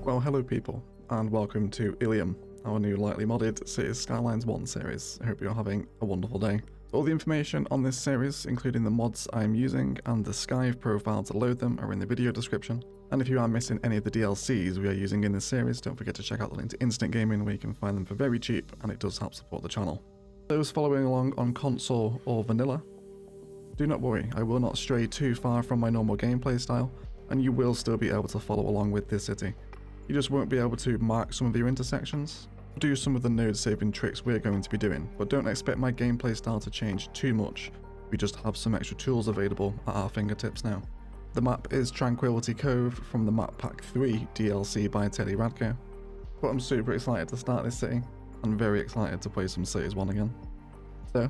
Well, hello people, and welcome to Illium, our new lightly modded Cities Skylines 1 series. I hope you're having a wonderful day. All the information on this series, including the mods I am using and the Skype profile to load them, are in the video description. And if you are missing any of the DLCs we are using in this series, don't forget to check out the link to Instant Gaming where you can find them for very cheap, and it does help support the channel. Those following along on console or vanilla, do not worry, I will not stray too far from my normal gameplay style, and you will still be able to follow along with this city. You just won't be able to mark some of your intersections, do some of the node saving tricks we're going to be doing, but don't expect my gameplay style to change too much. We just have some extra tools available at our fingertips now. The map is Tranquillity Cove from the Map Pack 3 DLC by Teddy Radko, but I'm super excited to start this city, and very excited to play some Cities 1 again. So,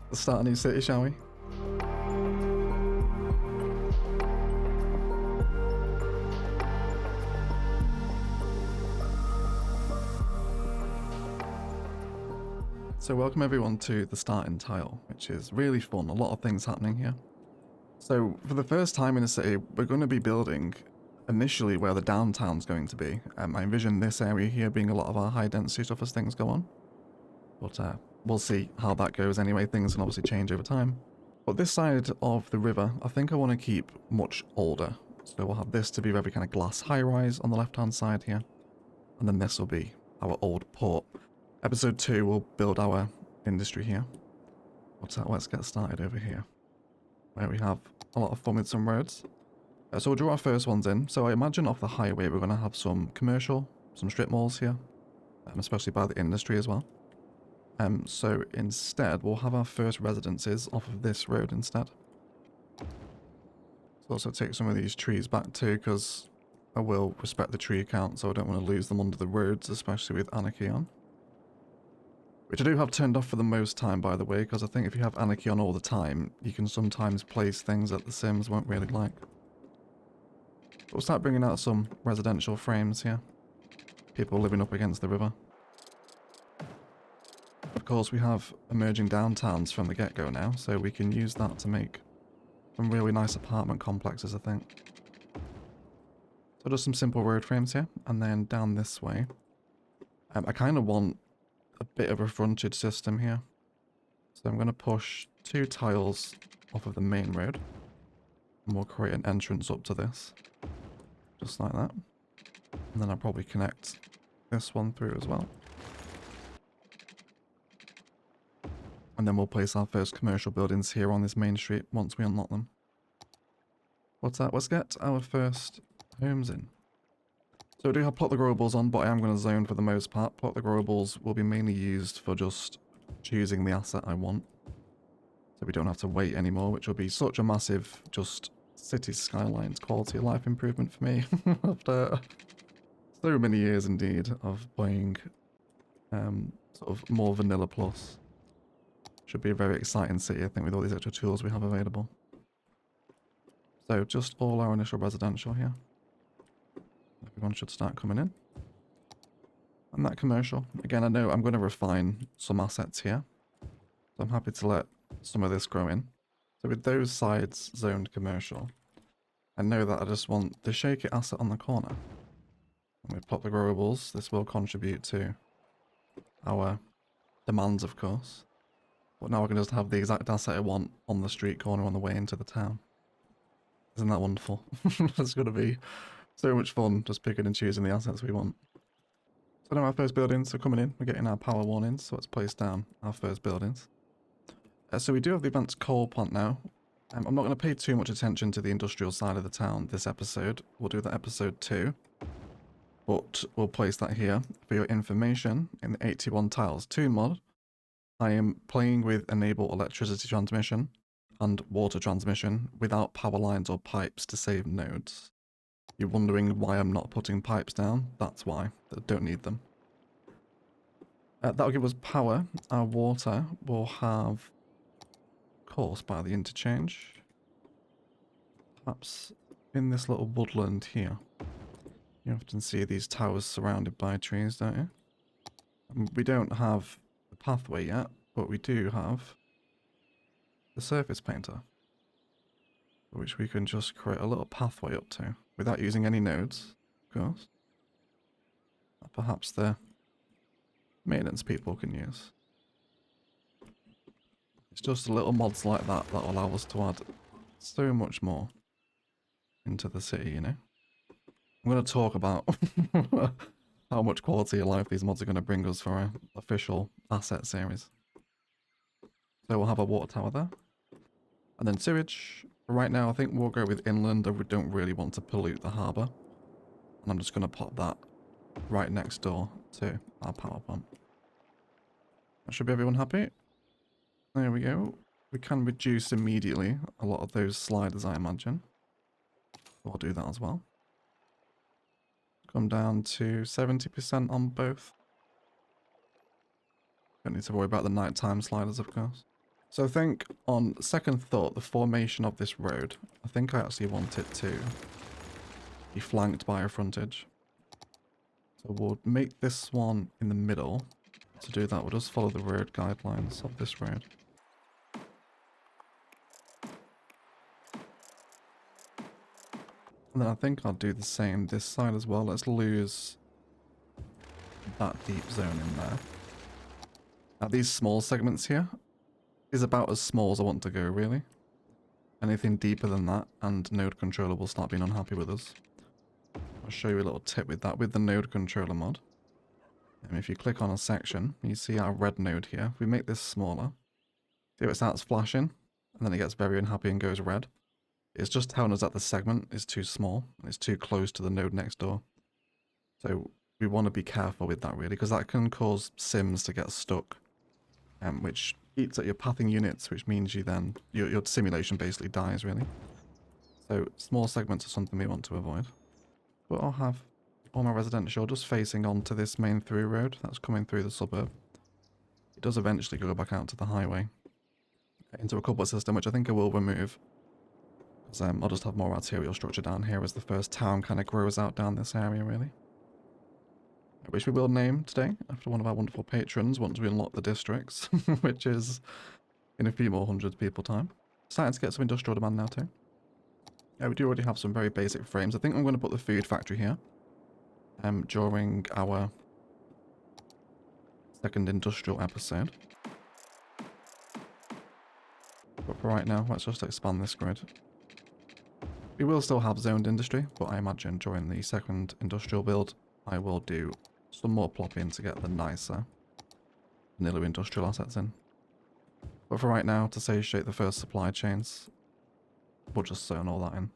let's start a new city, shall we? So welcome everyone to the starting tile, which is really fun, a lot of things happening here. So for the first time in a city, we're going to be building initially where the downtown's going to be. I envision this area here being a lot of our high density stuff as things go on. But we'll see how that goes anyway, things can obviously change over time. But this side of the river, I think I want to keep much older. So we'll have this to be very kind of glass high-rise on the left-hand side here. And then this will be our old port. Episode 2 will build our industry here. Let's get started over here, where we have a lot of fun with some roads. So we'll draw our first ones in. So I imagine off the highway we're going to have some commercial, some strip malls here, especially by the industry as well. So instead we'll have our first residences off of this road instead. So also take some of these trees back too, because I will respect the tree count, so I don't want to lose them under the roads, especially with Anarchy on. Which I do have turned off for the most time, by the way, because I think if you have Anarchy on all the time, you can sometimes place things that the Sims won't really like. We'll start bringing out some residential frames here. People living up against the river. Of course, we have emerging downtowns from the get-go now, so we can use that to make some really nice apartment complexes, I think. So just some simple road frames here, and then down this way. I kind of want a bit of a frontage system here. So I'm going to push 2 tiles off of the main road. And we'll create an entrance up to this. Just like that. And then I'll probably connect this one through as well. And then we'll place our first commercial buildings here on this main street once we unlock them. What's that? Let's get our first homes in. So I do have plot the growables on, but I am going to zone for the most part. Plot the growables will be mainly used for just choosing the asset I want. So we don't have to wait anymore, which will be such a massive just Cities Skylines quality of life improvement for me. After so many years indeed of playing sort of more vanilla plus. Should be a very exciting city, I think, with all these extra tools we have available. So just all our initial residential here. Everyone should start coming in. And that commercial. Again, I know I'm going to refine some assets here. So I'm happy to let some of this grow in. So with those sides zoned commercial, I know that I just want the shake it asset on the corner. And we pop the growables. This will contribute to our demands, of course. But now I can just have the exact asset I want on the street corner on the way into the town. Isn't that wonderful? It's going to be so much fun just picking and choosing the assets we want. So now our first buildings are coming in. We're getting our power warnings, so let's place down our first buildings. So we do have the advanced coal plant now. I'm not going to pay too much attention to the industrial side of the town this episode. We'll do that episode 2. But we'll place that here for your information in the 81 Tiles 2 mod. I am playing with enable electricity transmission and water transmission without power lines or pipes to save nodes. You're wondering why I'm not putting pipes down? That's why. I don't need them. That'll give us power. Our water will have course by the interchange. Perhaps in this little woodland here. You often see these towers surrounded by trees, don't you? We don't have the pathway yet, but we do have the surface painter, which we can just create a little pathway up to without using any nodes, of course. that perhaps the maintenance people can use. It's just little mods like that that allow us to add so much more into the city, you know? I'm going to talk about how much quality of life these mods are going to bring us for our official asset series. So we'll have a water tower there. And then sewage. Right now I think we'll go with inland, and we don't really want to pollute the harbour. And I'm just going to pop that right next door to our power plant. That should be everyone happy. There we go. We can reduce immediately a lot of those sliders, I imagine. We'll do that as well. Come down to 70% on both. Don't need to worry about the nighttime sliders, of course. So I think, on second thought, the formation of this road, I think I actually want it to be flanked by a frontage. So we'll make this one in the middle. To do that, we'll just follow the road guidelines of this road. And then I think I'll do the same this side as well. Let's lose that deep zone in there. Now these small segments here is about as small as I want to go, really. Anything deeper than that and node controller will start being unhappy with us. I'll show you a little tip with that, with the node controller mod. And if you click on a section, you see our red node here. If we make this smaller, see how it starts flashing, and then it gets very unhappy and goes red. It's just telling us that the segment is too small, and it's too close to the node next door. So we want to be careful with that, really, because that can cause sims to get stuck, which eats at your pathing units, which means you then, your simulation basically dies, really. So small segments are something we want to avoid. But I'll have all my residential just facing onto this main through road that's coming through the suburb. It does eventually go back out to the highway into a couple system, which I think I will remove. Because I'll just have more arterial structure down here as the first town kind of grows out down this area, really. Which we will name today after one of our wonderful patrons once we unlock the districts, which is in a few more hundred people time. Starting to get some industrial demand now too. Yeah, we do already have some very basic frames. I think I'm going to put the food factory here during our second industrial episode. But for right now, let's just expand this grid. We will still have zoned industry, but I imagine during the second industrial build, I will do some more plopping to get the nicer vanilla industrial assets in. But for right now, to satiate the first supply chains, we'll just zone all that in.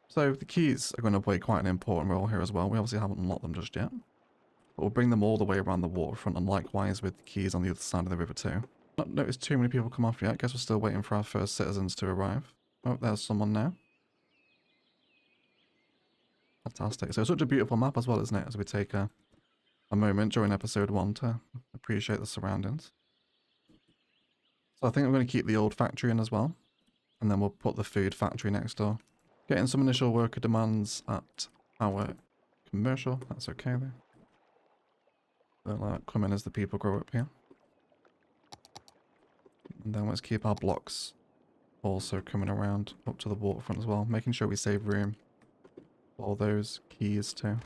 So the keys are going to play quite an important role here as well. We obviously haven't unlocked them just yet. But we'll bring them all the way around the waterfront, and likewise with the keys on the other side of the river too. Not noticed too many people come off yet. Guess we're still waiting for our first citizens to arrive. Oh, there's someone now. Fantastic. So such a beautiful map as well, isn't it? As we take a moment during episode 1 to appreciate the surroundings. So I think I'm going to keep the old factory in as well. And then we'll put the food factory next door. Getting some initial worker demands at our commercial. That's okay though. They'll come in as the people grow up here. And then let's keep our blocks also coming around up to the waterfront as well. Making sure we save room for all those keys too.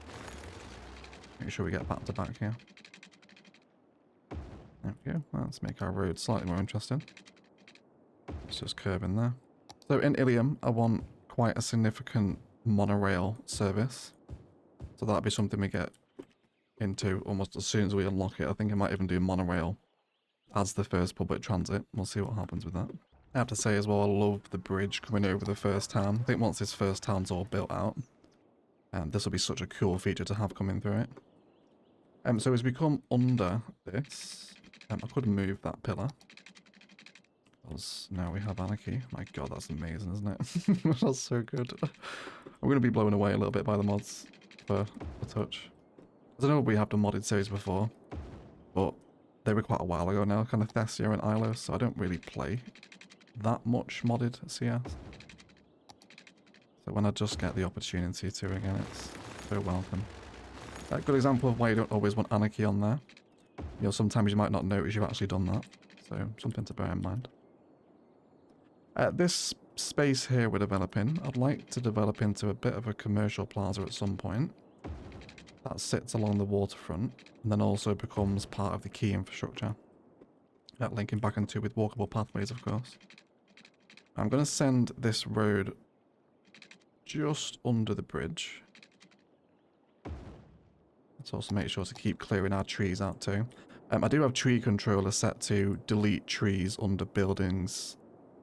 Make sure we get back to back here. There we go. Let's make our road slightly more interesting. Let's just curve in there. So in Illium, I want quite a significant monorail service. So that'll be something we get into almost as soon as we unlock it. I think I might even do monorail as the first public transit. We'll see what happens with that. I have to say as well, I love the bridge coming over the first town. I think once this first town's all built out, this will be such a cool feature to have coming through it. So as we come under this, I could move that pillar. Because now we have anarchy. My god, that's amazing, isn't it? That's so good. I'm going to be blown away a little bit by the mods for a touch. I don't know if we have done modded series before, but they were quite a while ago now, kind of Thessia and Ilos, so I don't really play that much modded CS. So when I just get the opportunity to again, it's so welcome. A good example of why you don't always want anarchy on there. You know, sometimes you might not notice you've actually done that, so something to bear in mind. This space here we're developing, I'd like to develop into a bit of a commercial plaza at some point. that sits along the waterfront and then also becomes part of the key infrastructure. That linking back into with walkable pathways, of course. I'm going to send this road just under the bridge. Let's also make sure to keep clearing our trees out too. I do have tree controller set to delete trees under buildings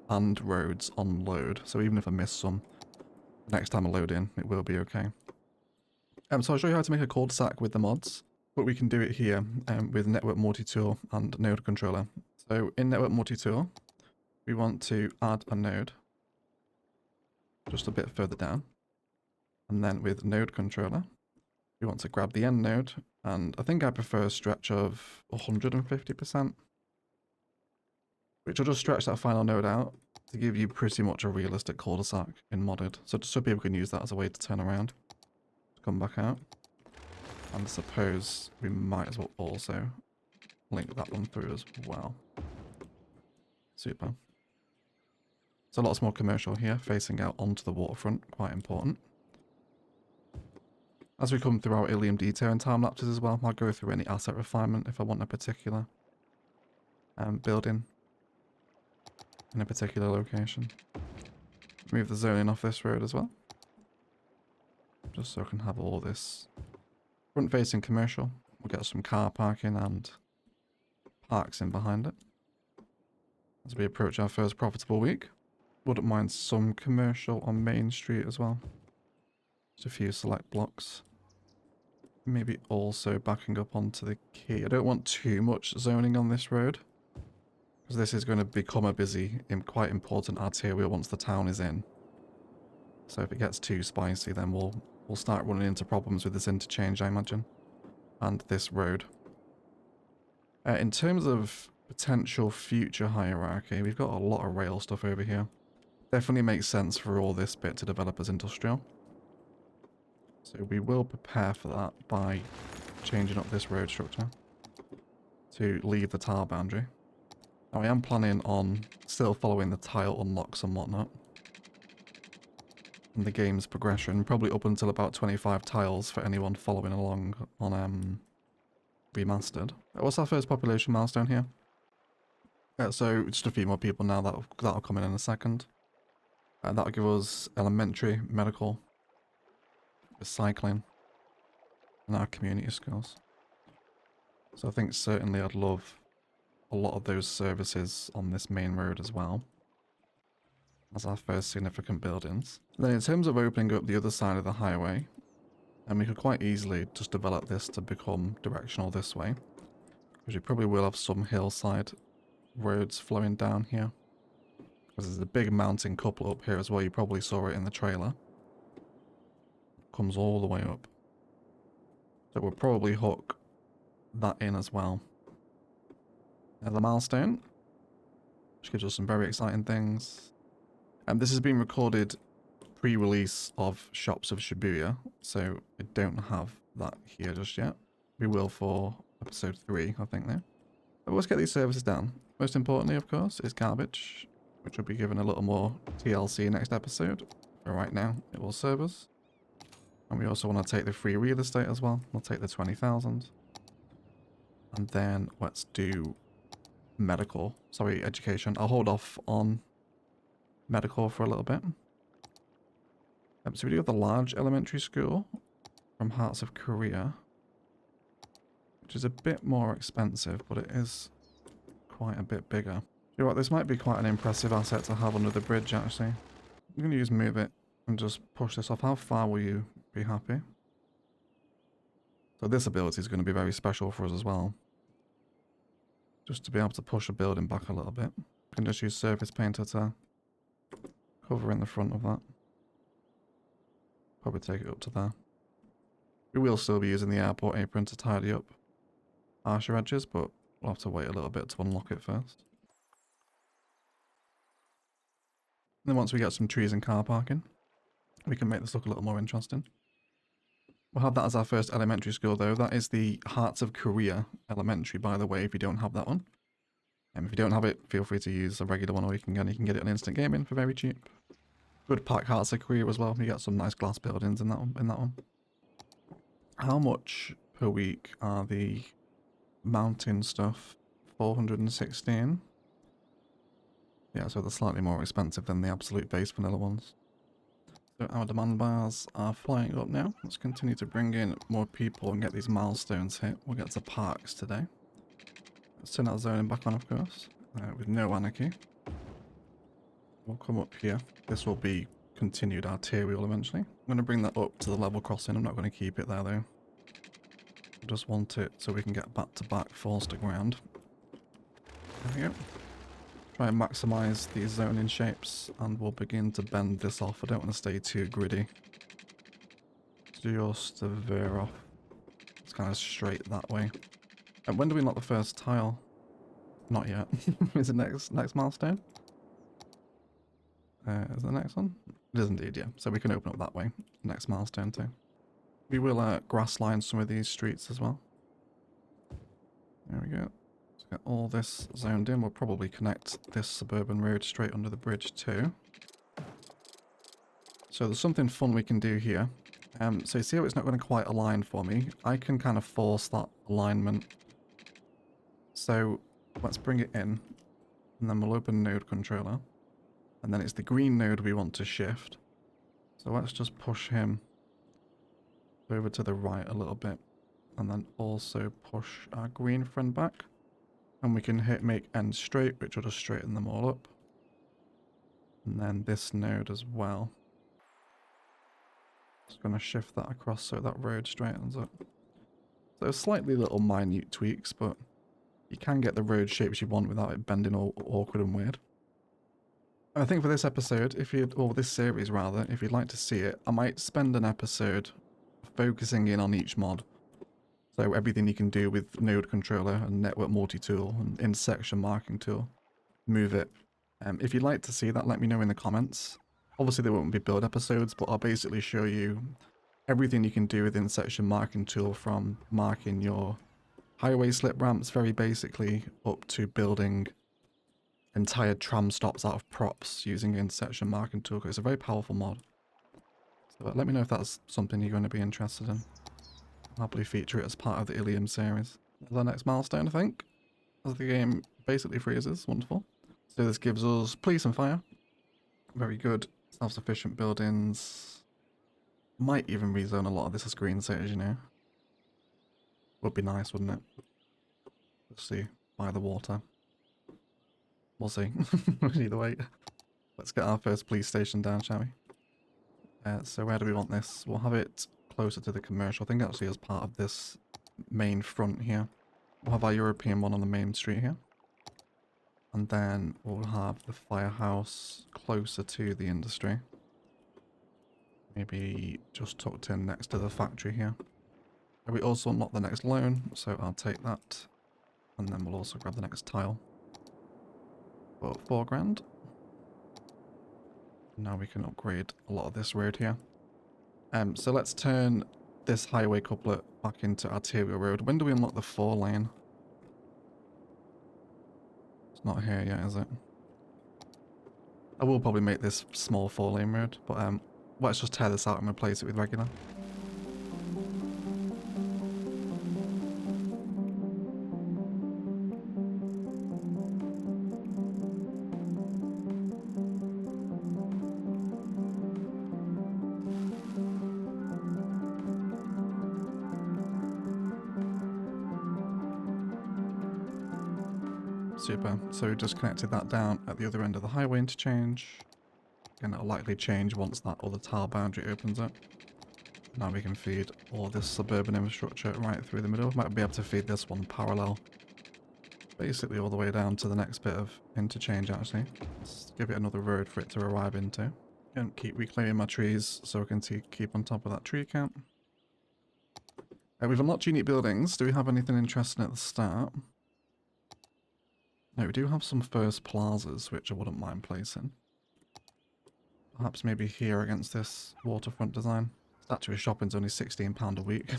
and roads on load. So even if I miss some, next time I load in, it will be okay. So I'll show you how to make a cul-de-sac with the mods. But we can do it here with Network Multi-Tool and Node Controller. So in Network Multi-Tool, we want to add a node just a bit further down. And then with Node Controller, we want to grab the end node, and I think I prefer a stretch of 150%, which will just stretch that final node out to give you pretty much a realistic cul-de-sac in modded. So just so people can use that as a way to turn around, come back out. And I suppose we might as well also link that one through as well. Super. So lots more commercial here, facing out onto the waterfront, quite important. As we come through our Illium detailing time lapses as well, I'll go through any asset refinement if I want a particular building in a particular location. Move the zoning off this road as well, just so I can have all this front-facing commercial. We'll get some car parking and parks in behind it. As we approach our first profitable week, wouldn't mind some commercial on Main Street as well. Just a few select blocks. Maybe also backing up onto the key. I don't want too much zoning on this road, because this is going to become a busy and quite important arterial once the town is in. So if it gets too spicy, then we'll start running into problems with this interchange, I imagine, and this road. In terms of potential future hierarchy, we've got a lot of rail stuff over here. Definitely makes sense for all this bit to develop as industrial. So we will prepare for that by changing up this road structure to leave the tile boundary. Now I am planning on still following the tile unlocks and whatnot in the game's progression, probably up until about 25 tiles for anyone following along on Remastered. What's our first population milestone here? So just a few more people now, that'll come in a second. That'll give us elementary, medical, recycling, and our community skills. So I think certainly I'd love a lot of those services on this main road as well as our first significant buildings. Then in terms of opening up the other side of the highway, and we could quite easily just develop this to become directional this way, because we probably will have some hillside roads flowing down here, because there's a big mountain couple up here as well. You probably saw it in the trailer. Comes all the way up, so we'll probably hook that in as well. Another milestone, which gives us some very exciting things. And this has been recorded pre-release of Shops of Shibuya, so we don't have that here just yet. We will for episode 3, I think, though. But let's get these services down. Most importantly, of course, is garbage, which will be given a little more TLC next episode. For right now, it will serve us. And we also want to take the free real estate as well. We'll take the 20,000. And then let's do education. I'll hold off on medical for a little bit. So we do have the large elementary school from Hearts of Korea, which is a bit more expensive, but it is quite a bit bigger. You know what, this might be quite an impressive asset to have under the bridge, actually. I'm going to use move it and just push this off. How far will you be happy? So this ability is going to be very special for us as well. Just to be able to push a building back a little bit. We can just use Surface Painter to cover in the front of that. Probably take it up to there. We will still be using the airport apron to tidy up harsher edges, but we'll have to wait a little bit to unlock it first. And then once we get some trees and car parking, we can make this look a little more interesting. We'll have that as our first elementary school though. That is the Hearts of Korea Elementary, by the way, if you don't have that one. And if you don't have it, feel free to use a regular one, or you can get it on Instant Gaming for very cheap. Good pack Hearts of Korea as well. You get some nice glass buildings in that one. How much per week are the mountain stuff? 416. Yeah, so they're slightly more expensive than the absolute base vanilla ones. So our demand bars are flying up now. Let's continue to bring in more people and get these milestones hit. We'll get to parks today. Let's turn that zoning back on, of course, with no anarchy. We'll come up here. This will be continued arterial eventually. I'm going to bring that up to the level crossing. I'm not going to keep it there though. I just want it so we can get back-to-back force to ground. There we go. Try and maximise these zoning shapes and we'll begin to bend this off. I don't want to stay too gritty. Just to veer off. It's kind of straight that way. And when do we knock the first tile? Not yet. Is it next milestone? Is the next one? It is indeed, yeah. So we can open up that way. Next milestone too. We will grass line some of these streets as well. There we go. Let's get all this zoned in. We'll probably connect this suburban road straight under the bridge too. So there's something fun we can do here. So you see how it's not going to quite align for me? I can kind of force that alignment. So let's bring it in. And then we'll open node controller. And then it's the green node we want to shift. So let's just push him over to the right a little bit. And then also push our green friend back. And we can hit make ends straight, which will just straighten them all up. And then this node as well. Just going to shift that across so that road straightens up. So slightly little minute tweaks, but you can get the road shapes you want without it bending all awkward and weird. I think for this episode, or this series rather, if you'd like to see it, I might spend an episode focusing in on each mod. So everything you can do with node controller and network multi-tool and intersection marking tool. Move it. If you'd like to see that, let me know in the comments. Obviously there won't be build episodes, but I'll basically show you everything you can do with intersection marking tool, from marking your highway slip ramps very basically up to building entire tram stops out of props using intersection marking tool. It's a very powerful mod. So let me know if that's something you're going to be interested in. I'll happily feature it as part of the Illium series. That's our next milestone, I think, as the game basically freezes. Wonderful. So this gives us police and fire. Very good. Self-sufficient buildings. Might even rezone a lot of this as green cities, you know. Would be nice, wouldn't it? Let's see. By the water. We'll see. Either way. Let's get our first police station down, shall we? So where do we want this? We'll have it closer to the commercial. I think actually as part of this main front here. We'll have our European one on the main street here. And then we'll have the firehouse closer to the industry. Maybe just tucked in next to the factory here. We also unlock the next loan, so I'll take that. And then we'll also grab the next tile. For 4 grand. Now we can upgrade a lot of this road here. So let's turn this highway couplet back into arterial road. When do we unlock the 4 lane? It's not here yet, is it? I will probably make this small 4 lane road, but let's just tear this out and replace it with regular. Super. So we just connected that down at the other end of the highway interchange. Again, it'll likely change once that other tile boundary opens up. Now we can feed all this suburban infrastructure right through the middle. Might be able to feed this one parallel. Basically all the way down to the next bit of interchange actually. Let's give it another road for it to arrive into. And keep reclaiming my trees so I can keep on top of that tree count. We've unlocked unique buildings. Do we have anything interesting at the start? No, we do have some first plazas, which I wouldn't mind placing. Perhaps maybe here against this waterfront design. Statue shopping's only £16 a week.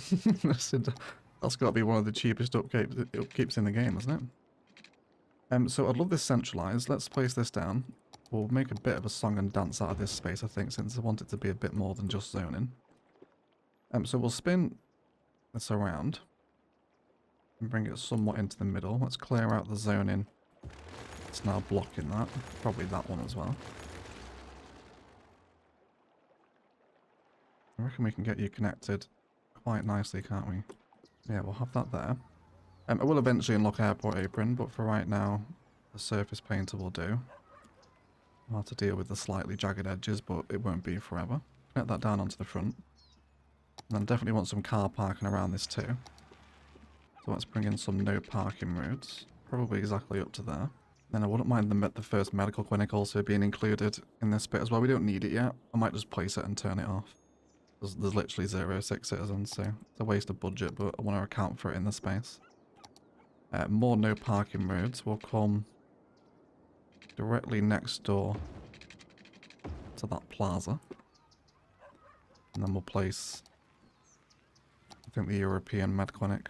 That's got to be one of the cheapest upkeeps in the game, isn't it? So I'd love this centralized. Let's place this down. We'll make a bit of a song and dance out of this space, I think, since I want it to be a bit more than just zoning. So we'll spin this around and bring it somewhat into the middle. Let's clear out the zoning. It's now blocking that. Probably that one as well. I reckon we can get you connected quite nicely, can't we? Yeah, we'll have that there. I will eventually unlock Airport Apron, but for right now, the surface painter will do. I'll have to deal with the slightly jagged edges, but it won't be forever. Connect that down onto the front. And then definitely want some car parking around this too. So let's bring in some no parking roads. Probably exactly up to there. Then I wouldn't mind the first medical clinic also being included in this bit as well. We don't need it yet. I might just place it and turn it off. There's literally 0.6 citizens, so it's a waste of budget, but I want to account for it in the space. More no parking roads will come directly next door to that plaza. And then we'll place, I think, the European Med Clinic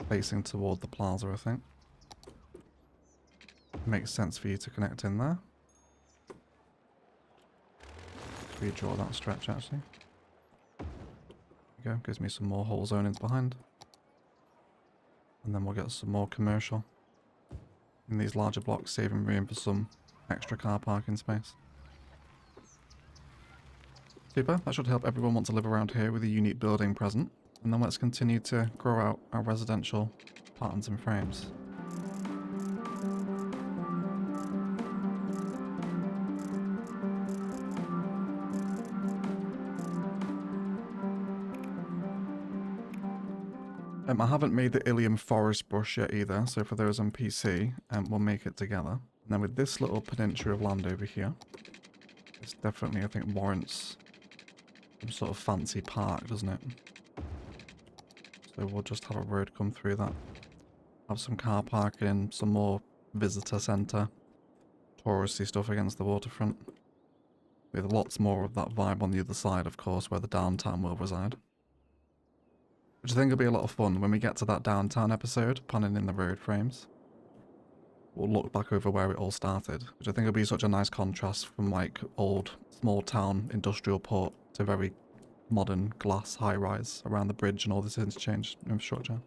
facing toward the plaza, I think. Makes sense for you to connect in there. Redraw that stretch, actually. There we go, gives me some more whole zonings behind. And then we'll get some more commercial in these larger blocks, saving room for some extra car parking space. Super, that should help everyone want to live around here with a unique building present. And then let's continue to grow out our residential patterns and frames. I haven't made the Illium forest brush yet either, so for those on PC, we'll make it together. And then with this little peninsula of land over here, this definitely, I think, warrants some sort of fancy park, doesn't it? So we'll just have a road come through that. Have some car parking, some more visitor centre, touristy stuff against the waterfront. With lots more of that vibe on the other side, of course, where the downtown will reside. Which I think will be a lot of fun when we get to that downtown episode, panning in the road frames. We'll look back over where it all started, which I think will be such a nice contrast from like old small town industrial port to very modern glass high-rise around the bridge and all this interchange infrastructure.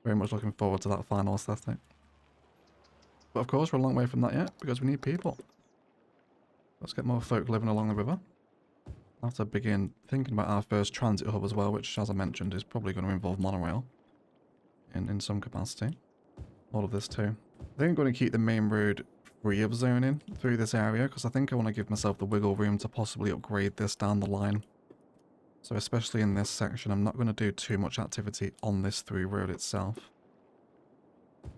Very much looking forward to that final aesthetic. But of course we're a long way from that yet, because we need people. Let's get more folk living along the river. I'll have to begin thinking about our first transit hub as well, which, as I mentioned, is probably going to involve monorail in some capacity. All of this too. I think I'm going to keep the main road free of zoning through this area, because I think I want to give myself the wiggle room to possibly upgrade this down the line. So especially in this section, I'm not going to do too much activity on this through road itself.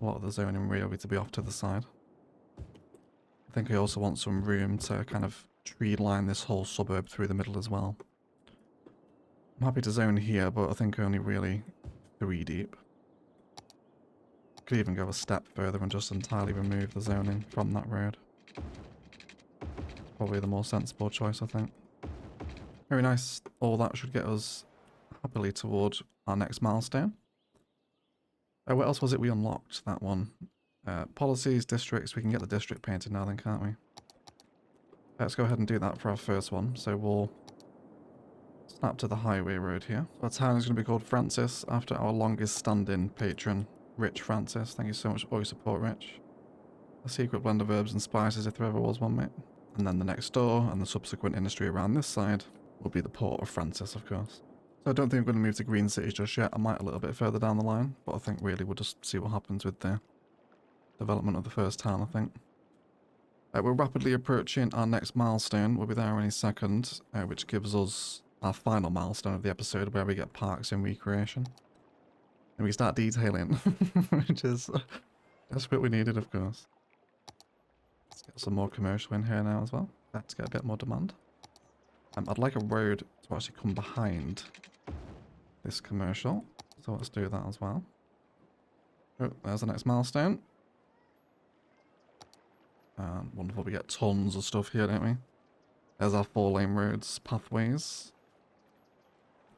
A lot of the zoning really to be off to the side. I think I also want some room to kind of tree line this whole suburb through the middle as well. I'm happy to zone here, but I think only really 3 deep. Could even go a step further and just entirely remove the zoning from that road. Probably the more sensible choice, I think. Very nice. All that should get us happily toward our next milestone. What else was it we unlocked? That one. Policies, districts. We can get the district painted now then, can't we? Let's go ahead and do that for our first one. So we'll snap to the highway road here. Our town is going to be called Francis, after our longest standing patron, Rich Francis. Thank you so much for all your support, Rich. A secret blend of herbs and spices if there ever was one, mate. And then the next door and the subsequent industry around this side will be the port of Francis, of course. So I don't think I'm going to move to Green City just yet. I might a little bit further down the line, but I think really we'll just see what happens with the development of the first town, I think. We're rapidly approaching our next milestone. We'll be there any second, which gives us our final milestone of the episode where we get parks and recreation. And we start detailing, which is that's what we needed, of course. Let's get some more commercial in here now as well. Let's get a bit more demand. I'd like a road to actually come behind this commercial, so let's do that as well. Oh, there's the next milestone. And wonderful, we get tons of stuff here, don't we? There's our 4-lane roads, pathways,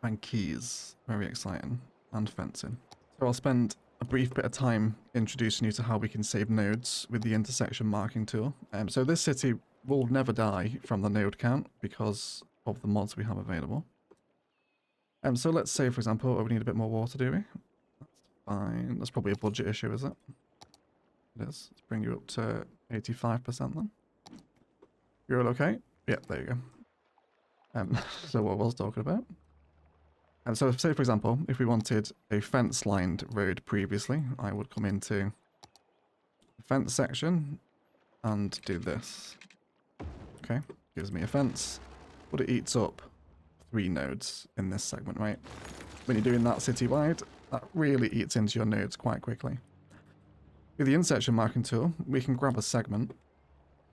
and keys. Very exciting. And fencing. So I'll spend a brief bit of time introducing you to how we can save nodes with the intersection marking tool. So this city will never die from the node count because of the mods we have available. So let's say, for example, we need a bit more water, do we? That's fine. That's probably a budget issue, is it? It is. Let's bring you up to 85% then. You're all okay? Yeah, there you go. So what I was talking about. So say, for example, if we wanted a fence-lined road previously, I would come into the fence section and do this. Okay, gives me a fence, but it eats up 3 nodes in this segment, right? When you're doing that citywide, that really eats into your nodes quite quickly. With the intersection marking tool, we can grab a segment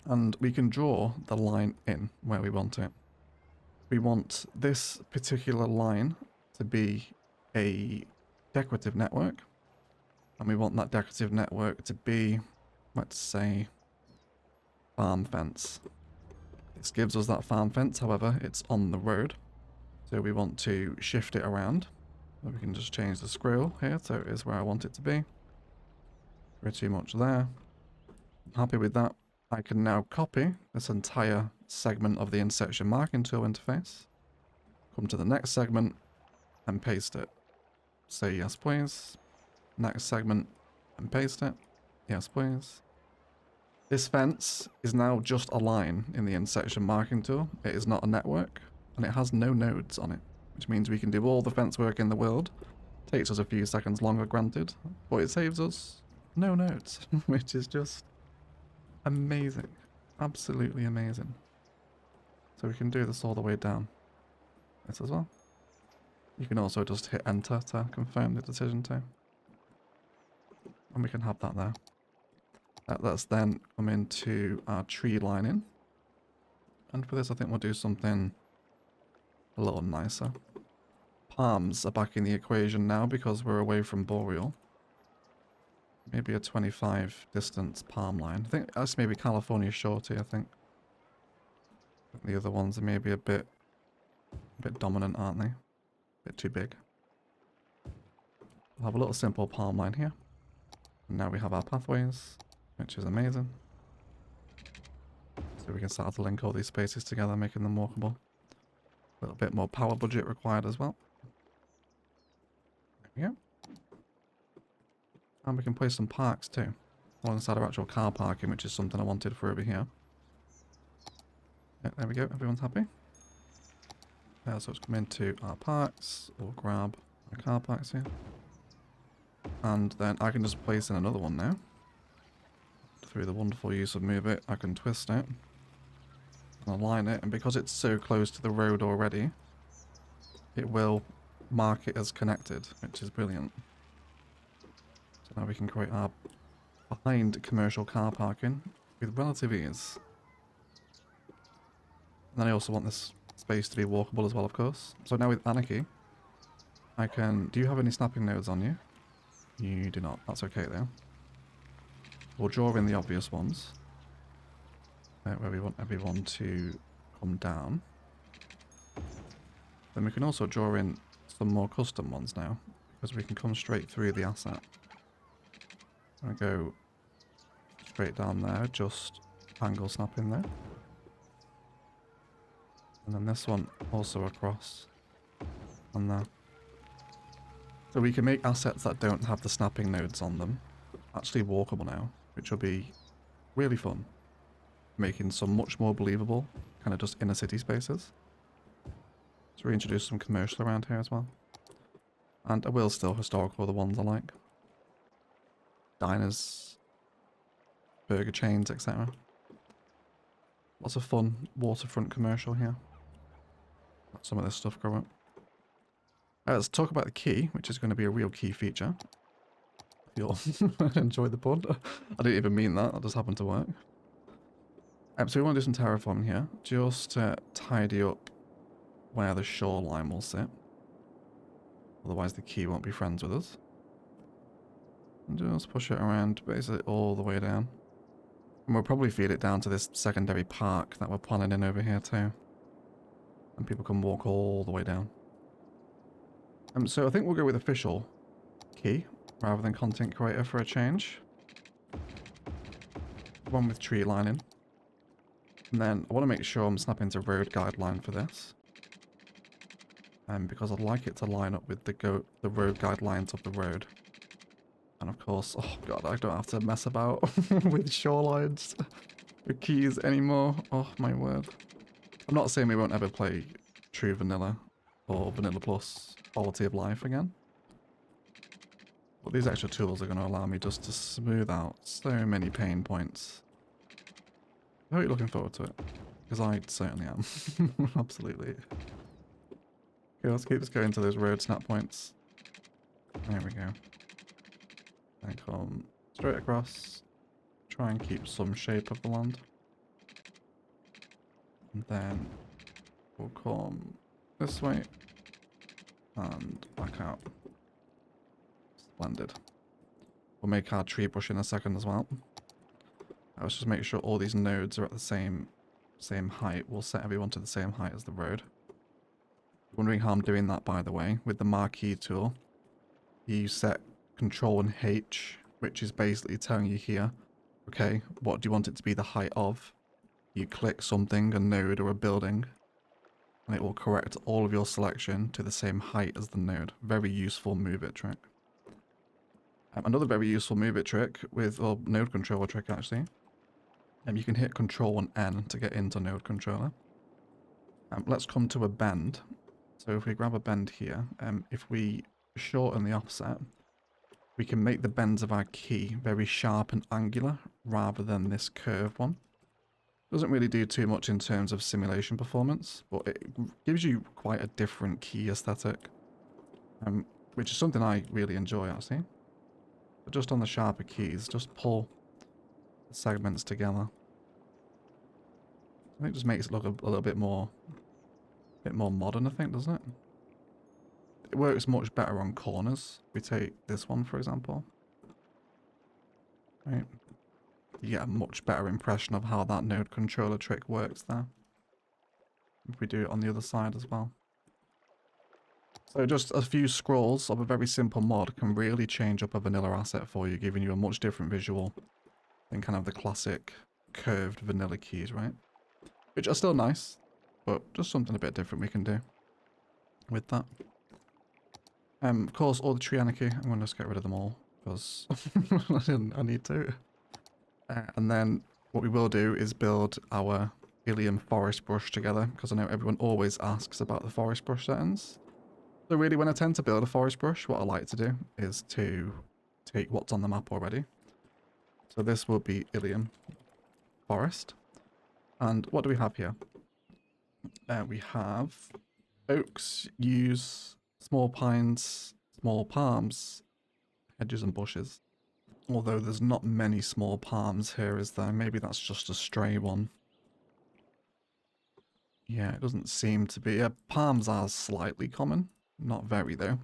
and we can draw the line in where we want it. We want this particular line to be a decorative network, and we want that decorative network to be, let's say, farm fence. This gives us that farm fence, however, it's on the road, so we want to shift it around. We can just change the scroll here, so it is where I want it to be. Pretty much there. I'm happy with that. I can now copy this entire segment of the intersection marking tool interface, come to the next segment, and paste it. Say yes please. Next segment, and paste it. Yes please. This fence is now just a line in the intersection marking tool. It is not a network, and it has no nodes on it, which means we can do all the fence work in the world. Takes us a few seconds longer, granted, but it saves us no nodes, which is just amazing. Absolutely amazing. So we can do this all the way down. This as well. You can also just hit enter to confirm the decision too. And we can have that there. Let's then come into our tree lining. And for this I think we'll do something a little nicer. Palms are back in the equation now because we're away from Boreal. Maybe a 25 distance palm line. I think that's maybe California Shorty, I think. The other ones are maybe a bit dominant, aren't they? A bit too big. We'll have a little simple palm line here. And now we have our pathways, which is amazing. So we can start to link all these spaces together, making them walkable. A little bit more power budget required as well. There we go. And we can place some parks too, alongside our actual car parking, which is something I wanted for over here. Yeah, there we go, everyone's happy. So let's come into our parks, we'll grab our car parks here. And then I can just place in another one now. Through the wonderful use of Move It, I can twist it and align it, and because it's so close to the road already, it will mark it as connected, which is brilliant. So now we can create our behind commercial car parking with relative ease. And then I also want this space to be walkable as well, of course. So now with Anarchy, I can... Do you have any snapping nodes on you? You do not. That's okay though. We'll draw in the obvious ones. Where we want everyone to come down. Then we can also draw in some more custom ones now, because we can come straight through the asset. I go straight down there, just angle snap in there. And then this one also across on there. So we can make assets that don't have the snapping nodes on them actually walkable now, which will be really fun. Making some much more believable, kind of just inner city spaces. Let's reintroduce some commercial around here as well. And I will still historical the ones I like. Diners, burger chains, etc. Lots of fun waterfront commercial here. Let some of this stuff grow up. Let's talk about the key, which is going to be a real key feature. You'll enjoy the pun. I didn't even mean that, that just happened to work. So we want to do some terraforming here, just to tidy up where the shoreline will sit. Otherwise the key won't be friends with us. And just push it around basically all the way down. And we'll probably feed it down to this secondary park that we're planning in over here too. And people can walk all the way down. So I think we'll go with official key rather than content creator for a change. One with tree lining. And then I want to make sure I'm snapping to road guideline for this. because I'd like it to line up with the road guidelines of the road. And of course, oh god, I don't have to mess about with shorelines with keys anymore. Oh my word. I'm not saying we won't ever play true vanilla or vanilla plus quality of life again. But these extra tools are going to allow me just to smooth out so many pain points. I hope you're looking forward to it, because I certainly am. Absolutely. Okay, let's keep just going to those road snap points. There we go. And come straight across. Try and keep some shape of the land. And then we'll come this way and back out. Splendid. We'll make our tree bush in a second as well. Let's just make sure all these nodes are at the same height. We'll set everyone to the same height as the road. Wondering how I'm doing that, by the way. With the marquee tool, you set Control and H, which is basically telling you here, okay, what do you want it to be the height of? You click something, a node or a building, and it will correct all of your selection to the same height as the node. Very useful move it trick. Another very useful move it trick or node controller trick actually. You can hit Control and N to get into node controller. Let's come to a bend. So if we grab a bend here, if we shorten the offset, we can make the bends of our key very sharp and angular rather than this curved one. Doesn't really do too much in terms of simulation performance, but it gives you quite a different key aesthetic, which is something I really enjoy actually. But just on the sharper keys, just pull the segments together. I think it just makes it look a little bit more modern, I think, doesn't it? It works much better on corners. We take this one, for example. Right. You get a much better impression of how that node controller trick works there. If we do it on the other side as well. So just a few scrolls of a very simple mod can really change up a vanilla asset for you, giving you a much different visual than kind of the classic curved vanilla keys, right? Which are still nice, but just something a bit different we can do with that. Of course, all the tree anarchy, I'm going to just get rid of them all, because I need to. And then what we will do is build our Illium forest brush together, because I know everyone always asks about the forest brush settings. So really, when I tend to build a forest brush, what I like to do is to take what's on the map already. So this will be Illium forest. And what do we have here? We have oaks, yews, small pines, small palms, hedges and bushes. Although there's not many small palms here, is there? Maybe that's just a stray one. Yeah, it doesn't seem to be. Yeah, palms are slightly common. Not very, though.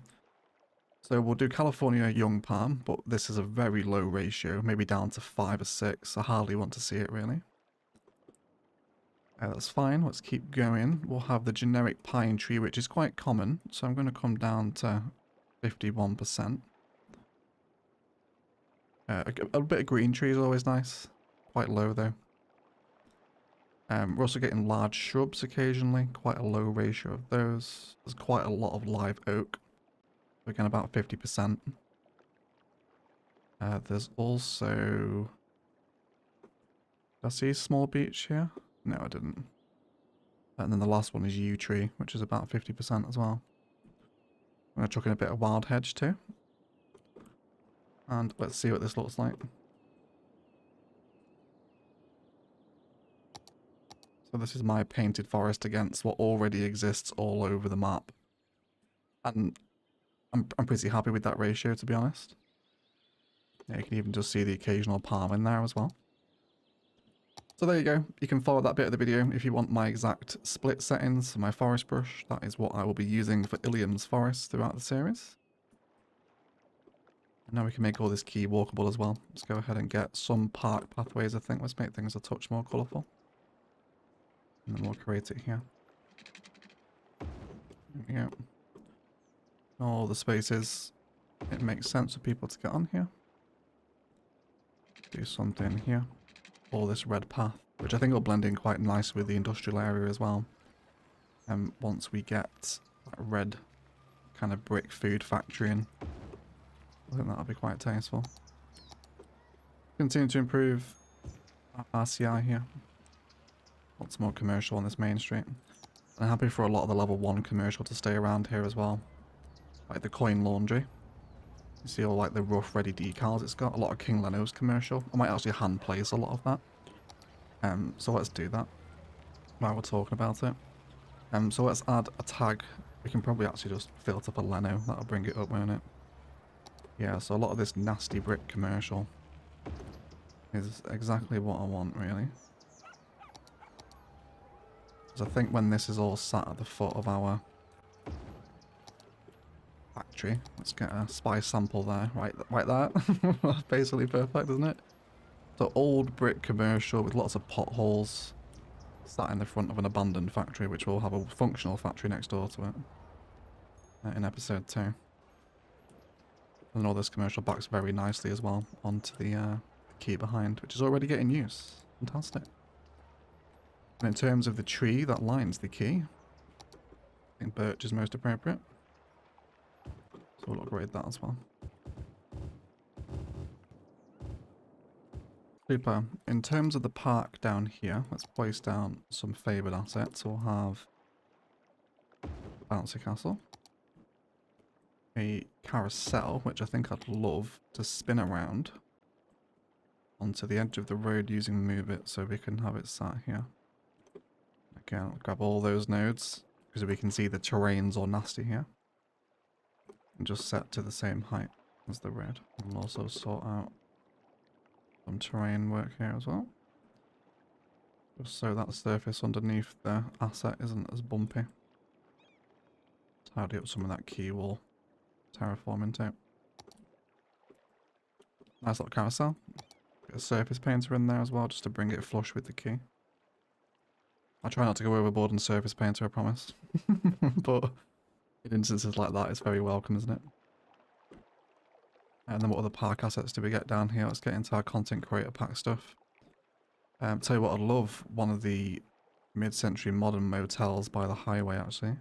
So we'll do California young palm, but this is a very low ratio. Maybe down to 5 or 6. I hardly want to see it, really. That's fine. Let's keep going. We'll have the generic pine tree, which is quite common. So I'm going to come down to 51%. A bit of green tree is always nice. Quite low, though. We're also getting large shrubs occasionally. Quite a low ratio of those. There's quite a lot of live oak. Again, about 50%. There's also... Did I see a small beech here? No, I didn't. And then the last one is yew tree, which is about 50% as well. I'm going to chuck in a bit of wild hedge too. And let's see what this looks like. So this is my painted forest against what already exists all over the map. And I'm pretty happy with that ratio, to be honest. Yeah, you can even just see the occasional palm in there as well. So there you go. You can follow that bit of the video if you want my exact split settings for my forest brush. That is what I will be using for Illium's forest throughout the series. And now we can make all this key walkable as well. Let's go ahead and get some park pathways, I think. Let's make things a touch more colourful. And then we'll create it here. There we go. All the spaces. It makes sense for people to get on here. Do something here. All this red path, which I think will blend in quite nice with the industrial area as well. Once we get that red kind of brick food factory, and I think that'll be quite tasteful. Continue to improve our RCI here. Lots more commercial on this main street. I'm happy for a lot of the level 1 commercial to stay around here as well. Like the coin laundry. You see all like the rough ready decals it's got. A lot of King Leno's commercial. I might actually hand place a lot of that. So let's do that while we're talking about it. So let's add a tag. We can probably actually just filter for Leno. That'll bring it up, won't it? Yeah, so a lot of this nasty brick commercial is exactly what I want, really. Because I think when this is all sat at the foot of our factory, let's get a spice sample there, right there. That's basically perfect, isn't it? So old brick commercial with lots of potholes sat in the front of an abandoned factory, which will have a functional factory next door to it in episode 2. And all this commercial backs very nicely as well onto the key behind, which is already getting use. Fantastic. And in terms of the tree that lines the key, I think birch is most appropriate. So we'll upgrade that as well. Super. In terms of the park down here, let's place down some favoured assets. We'll have bouncy castle, a carousel, which I think I'd love to spin around onto the edge of the road using move it, so we can have it sat here. Again, I'll grab all those nodes because we can see the terrain's all nasty here, and just set to the same height as the road. And we'll also sort out some terrain work here as well, just so that surface underneath the asset isn't as bumpy. Tidy up some of that key wall terraforming too. Nice little carousel. Get a surface painter in there as well, just to bring it flush with the key. I try not to go overboard on surface painter, I promise. But in instances like that, it's very welcome, isn't it? And then what other park assets do we get down here? Let's get into our content creator pack stuff. Tell you what, I'd love one of the mid-century modern motels by the highway, actually.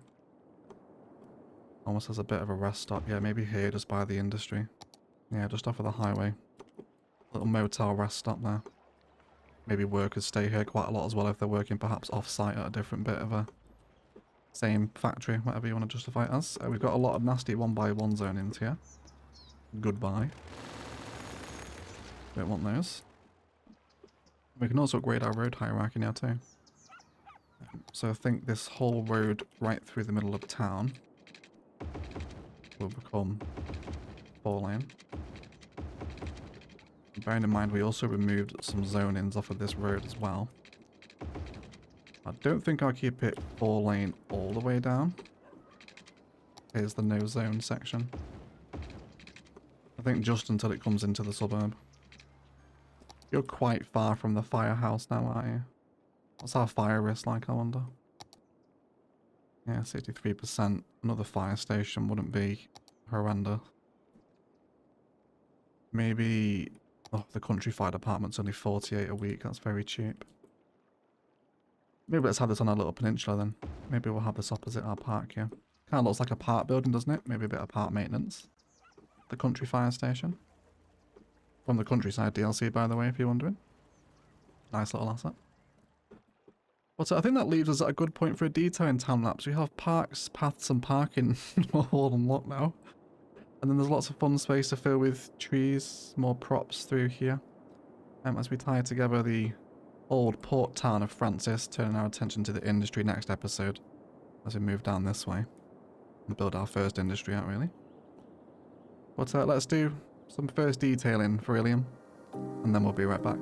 Almost as a bit of a rest stop. Yeah, maybe here, just by the industry. Yeah, just off of the highway. Little motel rest stop there. Maybe workers stay here quite a lot as well if they're working perhaps off-site at a different bit of a same factory, whatever you want to justify it as. We've got a lot of nasty 1x1 zonings here. Goodbye. Don't want those. We can also upgrade our road hierarchy now too. So I think this whole road right through the middle of town will become 4-lane. Bearing in mind we also removed some zonings off of this road as well. I don't think I'll keep it 4-lane all the way down. Here's the no zone section. I think just until it comes into the suburb. You're quite far from the firehouse now, aren't you? What's our fire risk like, I wonder? Yeah, 63%. Another fire station wouldn't be horrendous. Maybe... Oh, the country fire department's only 48 a week. That's very cheap. Maybe let's have this on our little peninsula then. Maybe we'll have this opposite our park here. Kind of looks like a park building, doesn't it? Maybe a bit of park maintenance. The country fire station. From the countryside DLC, by the way, if you're wondering. Nice little asset. But I think that leaves us at a good point for a detailing time lapse. We have parks, paths and parking all unlocked now. And then there's lots of fun space to fill with trees, more props through here. As we tie together the old port town of Francis, turning our attention to the industry next episode. As we move down this way. And build our first industry out, really. But let's do some first detailing for Illium. And then we'll be right back.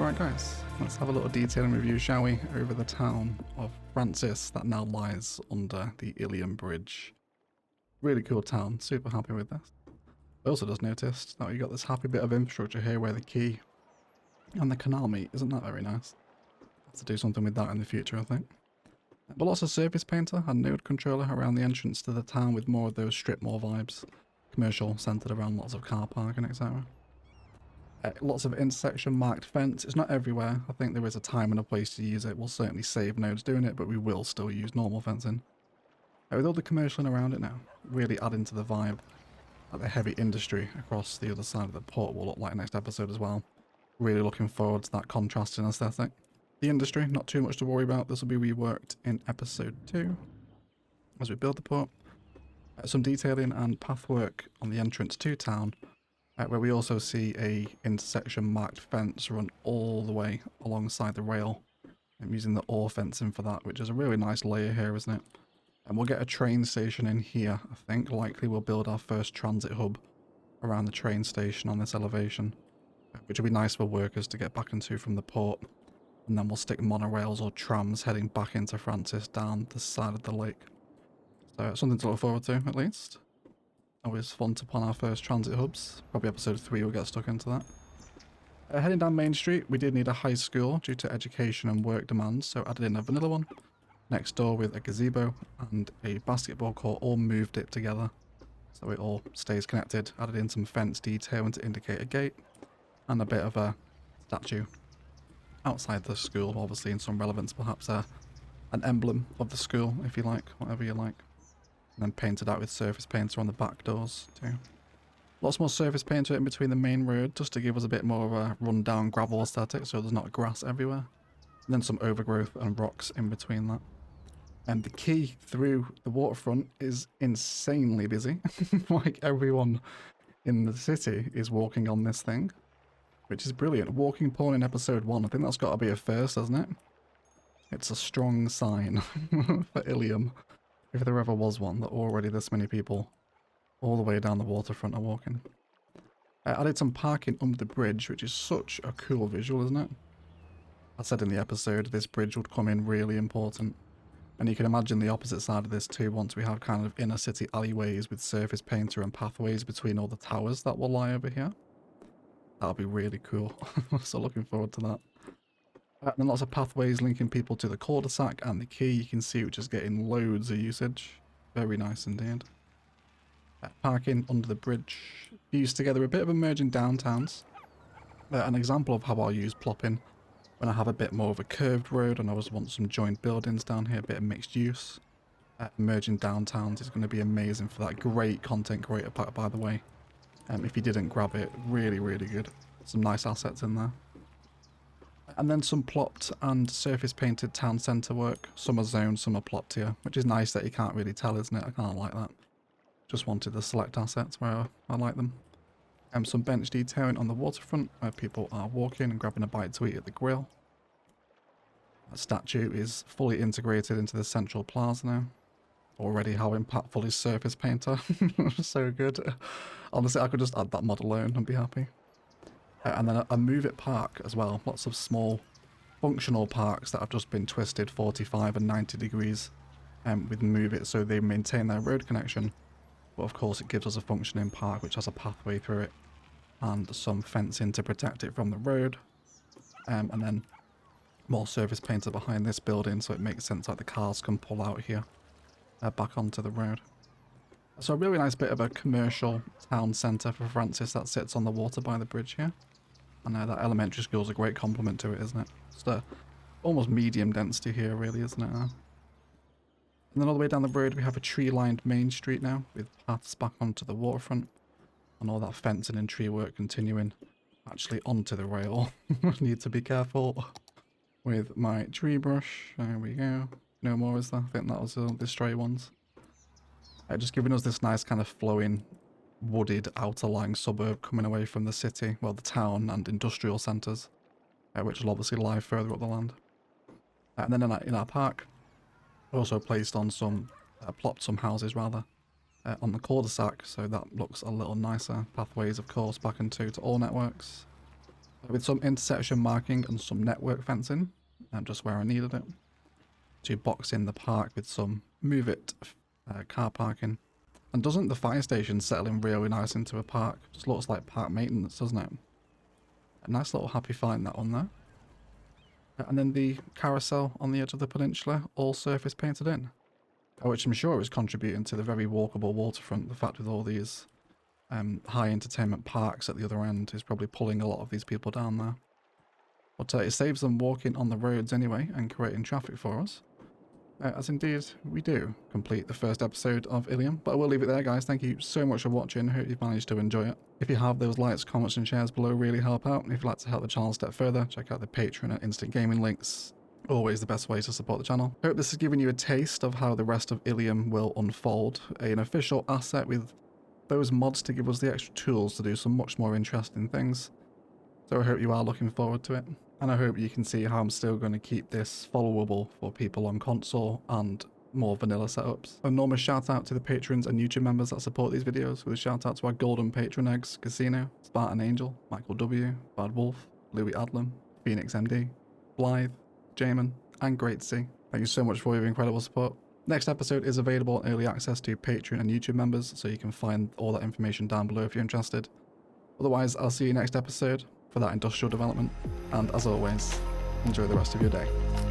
Alright guys, let's have a little detailing review, shall we, over the town of Francis that now lies under the Illium Bridge. Really cool town, super happy with this. I also just noticed that we got this happy bit of infrastructure here where the quay and the canal meet. Isn't that very nice? Have to do something with that in the future, I think. But lots of surface painter and node controller around the entrance to the town with more of those strip mall vibes. Commercial, centered around lots of car parking, etc. Lots of intersection marked fence. It's not everywhere. I think there is a time and a place to use it. We'll certainly save nodes doing it, but we will still use normal fencing. With all the commercial around it now, really adding to the vibe. Like the heavy industry across the other side of the port will look like next episode as well. Really looking forward to that contrasting aesthetic. The industry, not too much to worry about. This will be reworked in episode 2 as we build the port. Some detailing and path work on the entrance to town, where we also see a intersection marked fence run all the way alongside the rail. I'm using the ore fencing for that, which is a really nice layer here, isn't it? And we'll get a train station in here, I think. Likely we'll build our first transit hub around the train station on this elevation, which will be nice for workers to get back into from the port. And then we'll stick monorails or trams heading back into Francis down the side of the lake. So something to look forward to, at least. Always fun to plan our first transit hubs. Probably episode 3 we'll get stuck into that. Heading down Main Street, we did need a high school due to education and work demands, so added in a vanilla one. Next door with a gazebo and a basketball court, all moved it together. So it all stays connected. Added in some fence detailing to indicate a gate. And a bit of a statue outside the school, obviously in some relevance, perhaps an emblem of the school, if you like, whatever you like. And then painted out with surface painter on the back doors too. Lots more surface painter in between the main road, just to give us a bit more of a run-down gravel aesthetic, so there's not grass everywhere. And then some overgrowth and rocks in between that. And the quay through the waterfront is insanely busy. Like everyone in the city is walking on this thing, which is brilliant. Walking porn in episode 1, I think that's got to be a first, hasn't it? It's a strong sign for Illium, if there ever was one, that already this many people all the way down the waterfront are walking. I added some parking under the bridge, which is such a cool visual, isn't it? I said in the episode this bridge would come in really important. And you can imagine the opposite side of this too, once we have kind of inner city alleyways with surface painter and pathways between all the towers that will lie over here. That'll be really cool. So looking forward to that. And then lots of pathways linking people to the cul-de-sac and the quay, you can see, which is getting loads of usage. Very nice indeed. Parking under the bridge. Fused together a bit of emerging downtowns. An example of how I'll use plopping when I have a bit more of a curved road and I always want some joined buildings down here, a bit of mixed use. Emerging downtowns is going to be amazing for that. Great content creator pack, by the way. If you didn't grab it, really, really good. Some nice assets in there. And then some plopped and surface painted town centre work. Some are zoned, some are plopped here, which is nice that you can't really tell, isn't it? I kind of like that. Just wanted the select assets where I like them. Some bench detailing on the waterfront where people are walking and grabbing a bite to eat at the grill. That statue is fully integrated into the central plaza now. Already how impactful is surface painter. So good. Honestly, I could just add that mod alone and be happy. And then a move it park as well. Lots of small functional parks that have just been twisted 45 and 90 degrees with move it so they maintain their road connection. But of course it gives us a functioning park which has a pathway through it and some fencing to protect it from the road. And then more surface painter behind this building so it makes sense like the cars can pull out here back onto the road. So a really nice bit of a commercial town centre for Francis that sits on the water by the bridge here. And that elementary school is a great complement to it, isn't it? Just almost medium density here, really, isn't it? And then all the way down the road we have a tree-lined main street now with paths back onto the waterfront. And all that fencing and tree work continuing actually onto the rail. Need to be careful with my tree brush. There we go. No more, is there? I think that was the stray ones. Just giving us this nice kind of flowing, wooded, outer-lying suburb coming away from the city, well, the town and industrial centres, which will obviously lie further up the land. And then in our park, also placed on some, plopped some houses rather, on the cul-de-sac, so that looks a little nicer. Pathways, of course, back into to all networks. with some intersection marking and some network fencing, just where I needed it, to box in the park with some move it car parking. And doesn't the fire station settle in really nice into a park? Just looks like park maintenance, doesn't it? A nice little happy find, that one there. And then the carousel on the edge of the peninsula, all surface painted in, which I'm sure is contributing to the very walkable waterfront. The fact with all these high entertainment parks at the other end is probably pulling a lot of these people down there. But it saves them walking on the roads anyway and creating traffic for us. As indeed we do complete the first episode of Illium. But I will leave it there, guys. Thank you so much for watching. Hope you've managed to enjoy it. If you have, those likes, comments and shares below really help out. And if you'd like to help the channel a step further, check out the Patreon and Instant Gaming links. Always the best way to support the channel. Hope this has given you a taste of how the rest of Illium will unfold. An official asset with those mods to give us the extra tools to do some much more interesting things. So I hope you are looking forward to it. And I hope you can see how I'm still going to keep this followable for people on console and more vanilla setups. Enormous shout out to the patrons and YouTube members that support these videos, with a shout out to our golden patron eggs, Casino, Spartan Angel, Michael W, Bad Wolf, Louis Adlam, Phoenix MD, Blythe, Jamin, and Great C. Thank you so much for your incredible support. Next episode is available in early access to Patreon and YouTube members, so you can find all that information down below if you're interested. Otherwise, I'll see you next episode for that industrial development, and as always, enjoy the rest of your day.